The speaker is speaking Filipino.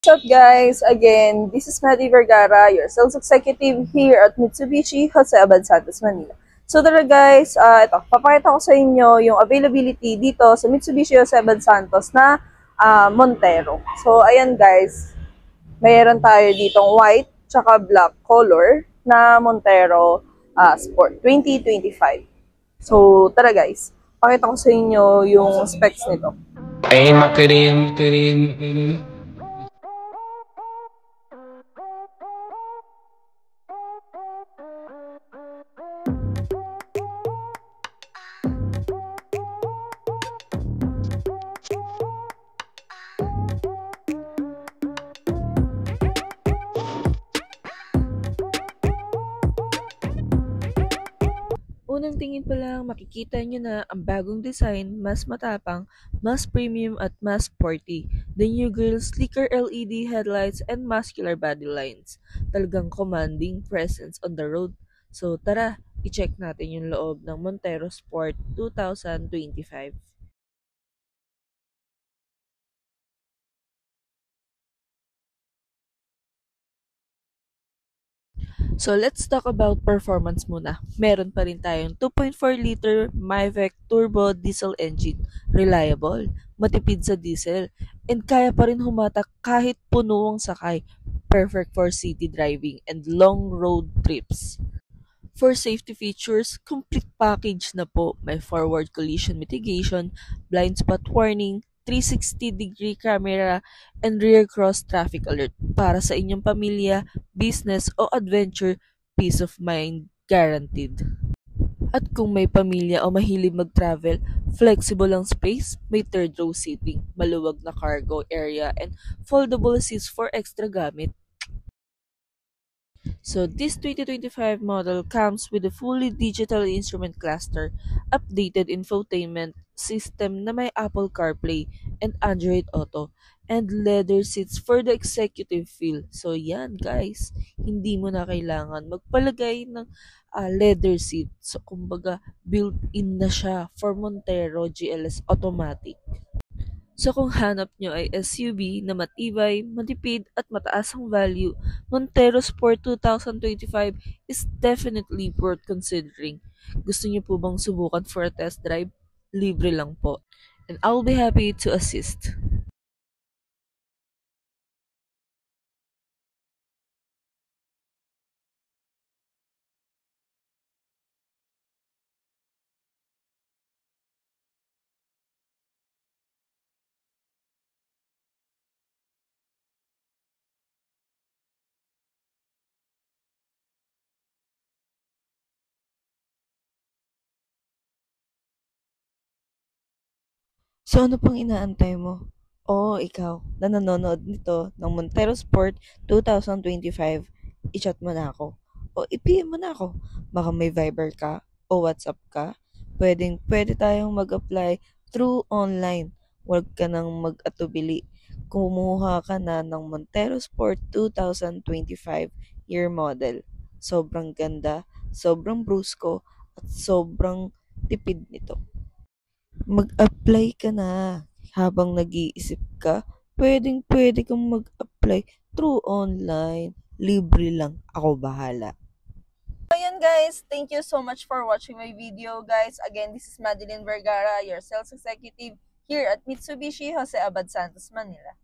What's up guys? Again, this is Maddie Vergara, your sales executive here at Mitsubishi Jose Abad Santos, Manila. So tara guys, ito, papakita ko sa inyo yung availability dito sa Mitsubishi Jose Abad Santos na Montero. So ayan guys, mayroon tayo ditong white tsaka black color na Montero Sport 2025. So tara guys, pakita ko sa inyo yung specs nito. Ay, makarin. Unang tingin pa lang makikita nyo na ang bagong design, mas matapang, mas premium at mas sporty. The new grille, sleeker LED headlights and muscular body lines. Talagang commanding presence on the road. So tara, i-check natin yung loob ng Montero Sport 2025. So let's talk about performance muna. Meron pa rin tayong 2.4-liter Mavec turbo diesel engine. Reliable, matipid sa diesel, and kaya pa rin humatak kahit puno ang sakay. Perfect for city driving and long road trips. For safety features, complete package na po. May forward collision mitigation, blind spot warning, 360-degree camera, and rear cross traffic alert. Para sa inyong pamilya, business o adventure, peace of mind guaranteed. At kung may pamilya o mahilig mag-travel, flexible ang space, may third row seating, maluwag na cargo area, and foldable seats for extra gamit. So this 2025 model comes with a fully digital instrument cluster, updated infotainment system na may Apple CarPlay and Android Auto, and leather seats for the executive feel. So yan guys, hindi mo na kailangan magpalagay ng leather seat. So kumbaga built-in na siya for Montero GLS Automatic. So kung hanap nyo ay SUV na matibay, matipid at mataas ang value, Montero Sport 2025 is definitely worth considering. Gusto nyo po bang subukan for a test drive? Libre lang po. And I'll be happy to assist. So ano pang inaantay mo? Oo, ikaw, na nanonood nito ng Montero Sport 2025, i-chat mo na ako. O i-PM mo na ako. Baka may Viber ka o WhatsApp ka. Pwede tayong mag-apply through online. Huwag ka nang mag-atubili. Kumuha ka na ng Montero Sport 2025 year model. Sobrang ganda, sobrang brusko, at sobrang tipid nito. Mag-apply ka na. Habang nag-iisip ka, pwedeng-pwede kang mag-apply through online. Libre lang. Ako bahala. Ayan guys, thank you so much for watching my video guys. Again, this is Madeline Vergara, your sales executive here at Mitsubishi Jose Abad Santos, Manila.